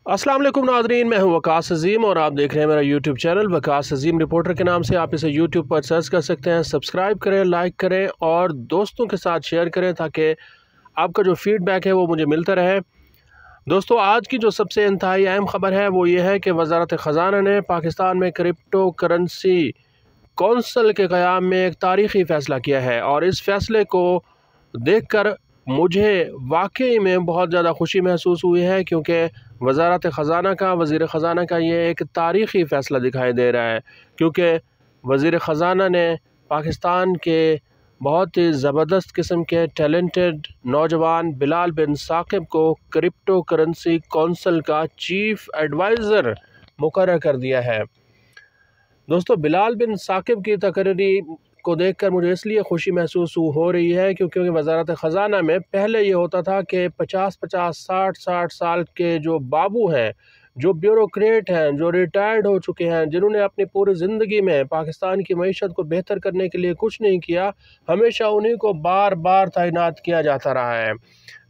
अस्सलाम वालेकुम नाज़रीन, मैं हूं वकास अज़ीम और आप देख रहे हैं मेरा यूट्यूब चैनल वकास अज़ीम रिपोर्टर के नाम से। आप इसे यूट्यूब पर सर्च कर सकते हैं। सब्सक्राइब करें, लाइक करें और दोस्तों के साथ शेयर करें ताकि आपका जो फ़ीडबैक है वो मुझे मिलता रहे। दोस्तों, आज की जो सबसे इंतहाई अहम ख़बर है वो ये है कि वज़ारत ख़ज़ाना ने पाकिस्तान में क्रिप्टो करेंसी कौंसल के क़याम में एक तारीख़ी फ़ैसला किया है और इस फ़ैसले को देखकर मुझे वाकई में बहुत ज़्यादा खुशी महसूस हुई है, क्योंकि वज़ारत ख़ज़ाना का, वज़ीर ख़ज़ाना का ये एक तारीख़ी फ़ैसला दिखाई दे रहा है। क्योंकि वज़ीर ख़ज़ाना ने पाकिस्तान के बहुत ही ज़बरदस्त किस्म के टैलेंटेड नौजवान बिलाल बिन साकिब को क्रिप्टो करेंसी कौंसल का चीफ़ एडवाइज़र मुकर्रर कर दिया है। दोस्तों, बिलाल बिन साकिब की तकरीरी को देखकर मुझे इसलिए खुशी महसूस हो रही है क्योंकि वज़ारत ख़ज़ाना में पहले ये होता था कि 50-50, 60-60 साल के जो बाबू हैं, जो ब्यूरोक्रेट हैं, जो रिटायर्ड हो चुके हैं, जिन्होंने अपनी पूरी ज़िंदगी में पाकिस्तान की मईशत को बेहतर करने के लिए कुछ नहीं किया, हमेशा उन्हीं को बार बार तैनात किया जाता रहा है।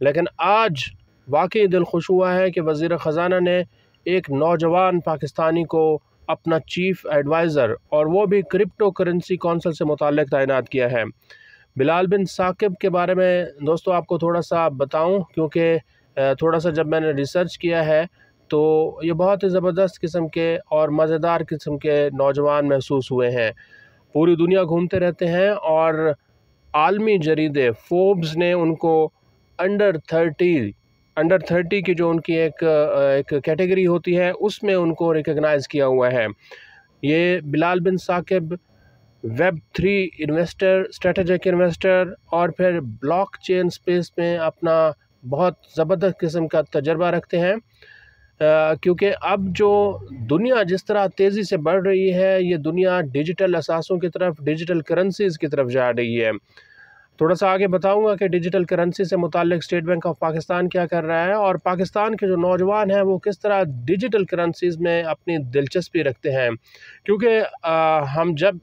लेकिन आज वाकई दिल खुश हुआ है कि वज़ीर ख़ज़ाना ने एक नौजवान पाकिस्तानी को अपना चीफ़ एडवाइज़र और वो भी क्रिप्टो करेंसी कौंसल से मुताल्लिक़ तैनात किया है। बिलाल बिन साकिब के बारे में दोस्तों आपको थोड़ा सा बताऊं, क्योंकि थोड़ा सा जब मैंने रिसर्च किया है तो ये बहुत ही ज़बरदस्त किस्म के और मज़ेदार किस्म के नौजवान महसूस हुए हैं। पूरी दुनिया घूमते रहते हैं और आलमी जरीदे फोर्ब्स ने उनको अंडर 30 की जो उनकी एक कैटेगरी होती है उसमें उनको रिकग्नाइज़ किया हुआ है। ये Bilal bin Saqib web 3 investor, strategic investor और फिर ब्लॉकचेन स्पेस में अपना बहुत ज़बरदस्त किस्म का तजर्बा रखते हैं। क्योंकि अब जो दुनिया जिस तरह तेज़ी से बढ़ रही है, ये दुनिया डिजिटल असासों की तरफ, डिजिटल करेंसीज़ की तरफ जा रही है। थोड़ा सा आगे बताऊंगा कि डिजिटल करेंसी से मुताल्लिक़ स्टेट बैंक ऑफ पाकिस्तान क्या कर रहा है और पाकिस्तान के जो नौजवान हैं वो किस तरह डिजिटल करेंसीज़ में अपनी दिलचस्पी रखते हैं। क्योंकि हम जब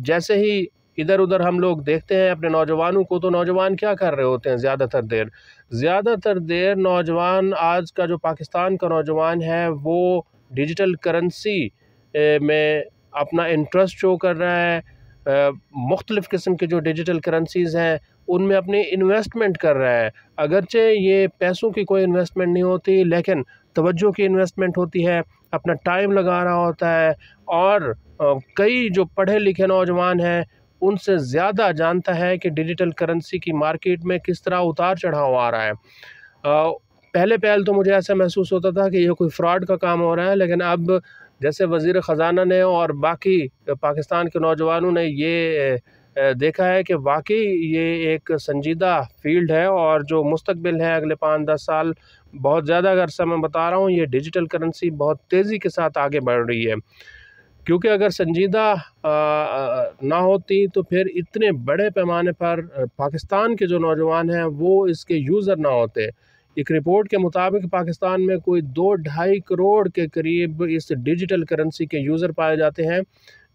जैसे ही इधर उधर हम लोग देखते हैं अपने नौजवानों को, तो नौजवान क्या कर रहे होते हैं ज़्यादातर देर नौजवान, आज का जो पाकिस्तान का नौजवान है वो डिजिटल करेंसी में अपना इंटरेस्ट शो कर रहा है। मुख्तलिफ़ किस्म के जो डिजिटल करेंसीज़ हैं उनमें अपनी इन्वेस्टमेंट कर रहा है। अगरचे ये पैसों की कोई इन्वेस्टमेंट नहीं होती, लेकिन तवज्जो की इन्वेस्टमेंट होती है, अपना टाइम लगा रहा होता है और कई जो पढ़े लिखे नौजवान हैं उनसे ज़्यादा जानता है कि डिजिटल करेंसी की मार्केट में किस तरह उतार चढ़ाव आ रहा है। पहले तो मुझे ऐसा महसूस होता था कि ये कोई फ्रॉड का काम हो रहा है, लेकिन अब जैसे वज़ीर ख़ज़ाना ने और बाकी पाकिस्तान के नौजवानों ने ये देखा है कि वाकई ये एक संजीदा फ़ील्ड है और जो मुस्तक़बिल है अगले 5-10 साल, बहुत ज़्यादा अरसा मैं बता रहा हूँ, ये डिजिटल करेंसी बहुत तेज़ी के साथ आगे बढ़ रही है। क्योंकि अगर संजीदा ना होती तो फिर इतने बड़े पैमाने पर पाकिस्तान के जो नौजवान हैं वो इसके यूज़र ना होते। एक रिपोर्ट के मुताबिक पाकिस्तान में कोई 2-2.5 करोड़ के करीब इस डिजिटल करेंसी के यूज़र पाए जाते हैं,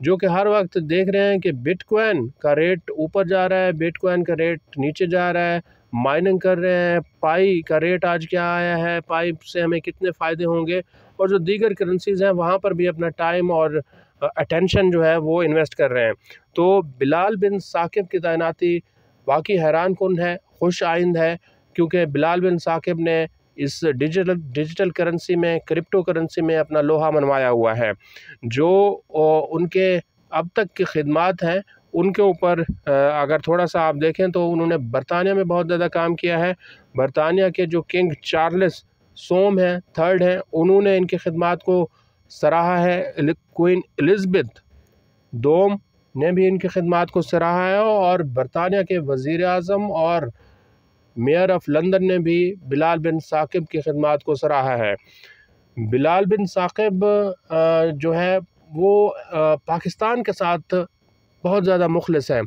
जो कि हर वक्त देख रहे हैं कि बिटकॉइन का रेट ऊपर जा रहा है, बिटकॉइन का रेट नीचे जा रहा है, माइनिंग कर रहे हैं, पाई का रेट आज क्या आया है, पाई से हमें कितने फ़ायदे होंगे, और जो दीगर करेंसीज़ हैं वहाँ पर भी अपना टाइम और अटेंशन जो है वो इन्वेस्ट कर रहे हैं। तो बिलाल बिन साकिब की तैनाती वाकई हैरान कुन है, खुश आइंद है, क्योंकि बिलाल बिन साकिब ने इस डिजिटल करेंसी में, क्रिप्टो करेंसी में अपना लोहा मनवाया हुआ है। जो उनके अब तक की खिदमात हैं उनके ऊपर अगर थोड़ा सा आप देखें तो उन्होंने बरतानिया में बहुत ज़्यादा काम किया है। बरतानिया के जो किंग चार्ल्स सोम हैं, 3rd हैं, उन्होंने इनकी खिदमात को सराहा है। क्वीन एलिज़ाबेथ दोम ने भी इनकी खिदमात को सराहा है और बरतानिया के वज़ीर आज़म और मेयर ऑफ़ लंदन ने भी बिलाल बिन साकिब की खिदमात को सराहा है। बिलाल बिन साकिब जो है वो पाकिस्तान के साथ बहुत ज़्यादा मुखलिस हैं।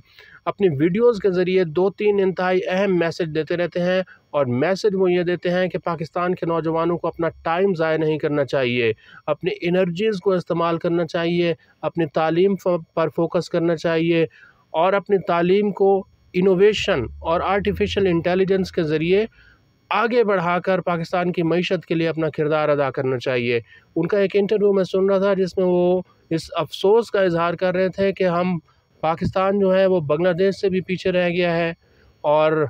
अपनी वीडियोज़ के ज़रिए 2-3 इंतहाई अहम मैसेज देते रहते हैं और मैसेज वो ये देते हैं कि पाकिस्तान के नौजवानों को अपना टाइम ज़ाया नहीं करना चाहिए, अपनी एनर्जीज़ को इस्तेमाल करना चाहिए, अपनी तालीम पर फोकस करना चाहिए और अपनी तालीम को इनोवेशन और आर्टिफिशियल इंटेलिजेंस के ज़रिए आगे बढ़ाकर पाकिस्तान की मईशत के लिए अपना किरदार अदा करना चाहिए। उनका एक इंटरव्यू मैं सुन रहा था जिसमें वो इस अफ़सोस का इज़हार कर रहे थे कि हम पाकिस्तान जो है वो बांग्लादेश से भी पीछे रह गया है और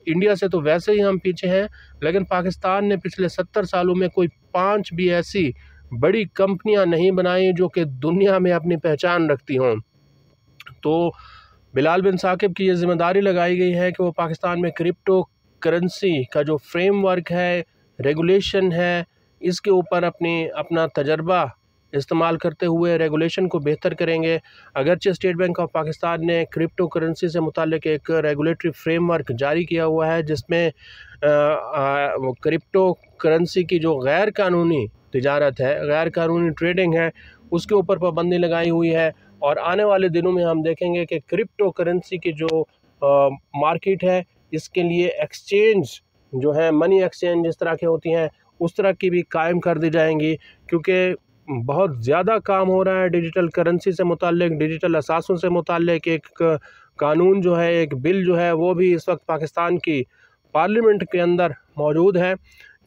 इंडिया से तो वैसे ही हम पीछे हैं, लेकिन पाकिस्तान ने पिछले 70 सालों में कोई 5 भी ऐसी बड़ी कंपनियां नहीं बनाई जो कि दुनिया में अपनी पहचान रखती हों। तो बिलाल बिन साकिब की ये ज़िम्मेदारी लगाई गई है कि वो पाकिस्तान में क्रिप्टो करेंसी का जो फ्रेमवर्क है, रेगुलेशन है, इसके ऊपर अपना तजर्बा इस्तेमाल करते हुए रेगुलेशन को बेहतर करेंगे। अगरचे स्टेट बैंक ऑफ पाकिस्तान ने क्रिप्टो करेंसी से मुताल्लिक एक रेगुलेटरी फ्रेमवर्क जारी किया हुआ है जिसमें क्रिप्टो करेंसी की जो गैर कानूनी तिजारत है, गैर कानूनी ट्रेडिंग है, उसके ऊपर पाबंदी लगाई हुई है। और आने वाले दिनों में हम देखेंगे कि क्रिप्टो करेंसी की जो मार्केट है, इसके लिए एक्सचेंज जो है, मनी एक्सचेंज जिस तरह की होती हैं उस तरह की भी कायम कर दी जाएंगी, क्योंकि बहुत ज़्यादा काम हो रहा है डिजिटल करेंसी से मुताल्लिक, डिजिटल असासों से मुताल्लिक। एक कानून जो है, एक बिल जो है, वो भी इस वक्त पाकिस्तान की पार्लियामेंट के अंदर मौजूद है,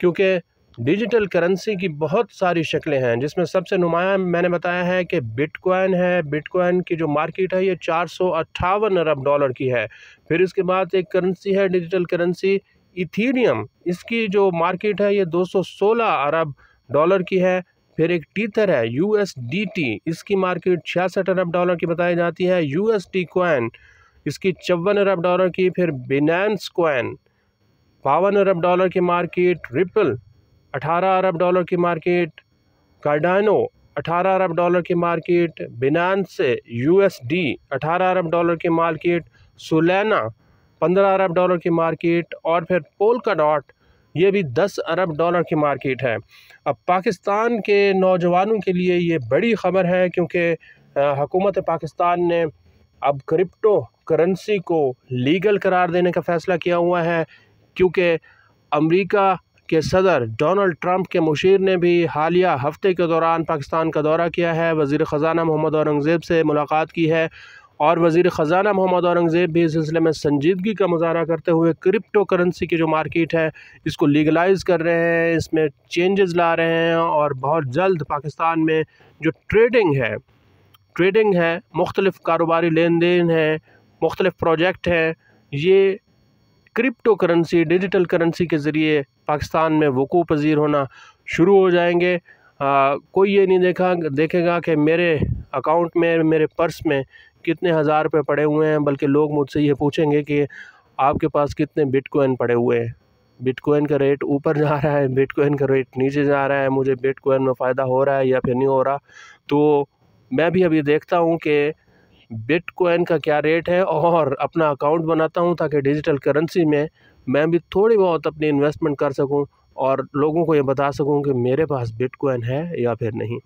क्योंकि डिजिटल करेंसी की बहुत सारी शक्लें हैं, जिसमें सबसे नुमायाँ मैंने बताया है कि बिटकॉइन है। बिटकॉइन की जो मार्केट है ये 458 अरब डॉलर की है। फिर इसके बाद एक करेंसी है, डिजिटल करेंसी इथीरियम, इसकी जो मार्केट है ये 216 अरब डॉलर की है। फिर एक टीथर है USDT, इसकी मार्केट 66 अरब डॉलर की बताई जाती है। USD कॉइन, इसकी 54 अरब डॉलर की। फिर बिनेंस कॉइन 52 अरब डॉलर की मार्केट। रिपल 18 अरब डॉलर की मार्केट। कार्डानो 18 अरब डॉलर की मार्केट। बिनांस USD 18 अरब डॉलर की मार्केट। सोलाना 15 अरब डॉलर की मार्केट। और फिर पोल्काडॉट, ये भी 10 अरब डॉलर की मार्केट है। अब पाकिस्तान के नौजवानों के लिए ये बड़ी ख़बर है, क्योंकि हुकूमत पाकिस्तान ने अब क्रिप्टो करेंसी को लीगल करार देने का फ़ैसला किया हुआ है, क्योंकि अमेरिका के सदर डोनाल्ड ट्रंप के मुशीर ने भी हालिया हफ्ते के दौरान पाकिस्तान का दौरा किया है, वज़ीर ख़ज़ाना मोहम्मद औरंगज़ेब से मुलाकात की है। और वज़ीर ख़ज़ाना मोहम्मद औरंगज़ेब भी इस सिलसिले में संजीदगी का मुज़ाहरा करते हुए क्रिप्टो करेंसी की जो मार्केट है इसको लीगलाइज़ कर रहे हैं, इसमें चेंजेस ला रहे हैं, और बहुत जल्द पाकिस्तान में जो ट्रेडिंग है, मुख्तलिफ़ कारोबारी लेन देन है, मुख्तलिफ़ प्रोजेक्ट हैं, ये क्रिप्टो करेंसी, डिजिटल करेंसी के ज़रिए पाकिस्तान में वक़ूअ पज़ीर होना शुरू हो जाएंगे। कोई ये नहीं देखेगा कि मेरे अकाउंट में, मेरे पर्स में कितने हज़ार रुपये पड़े हुए हैं, बल्कि लोग मुझसे ये पूछेंगे कि आपके पास कितने बिटकॉइन पड़े हुए हैं। बिटकॉइन का रेट ऊपर जा रहा है, बिटकॉइन का रेट नीचे जा रहा है, मुझे बिटकॉइन में फ़ायदा हो रहा है या फिर नहीं हो रहा। तो मैं भी अभी देखता हूँ कि बिटकॉइन का क्या रेट है और अपना अकाउंट बनाता हूँ, ताकि डिजिटल करेंसी में मैं भी थोड़ी बहुत अपनी इन्वेस्टमेंट कर सकूँ और लोगों को ये बता सकूँ कि मेरे पास बिटकॉइन है या फिर नहीं।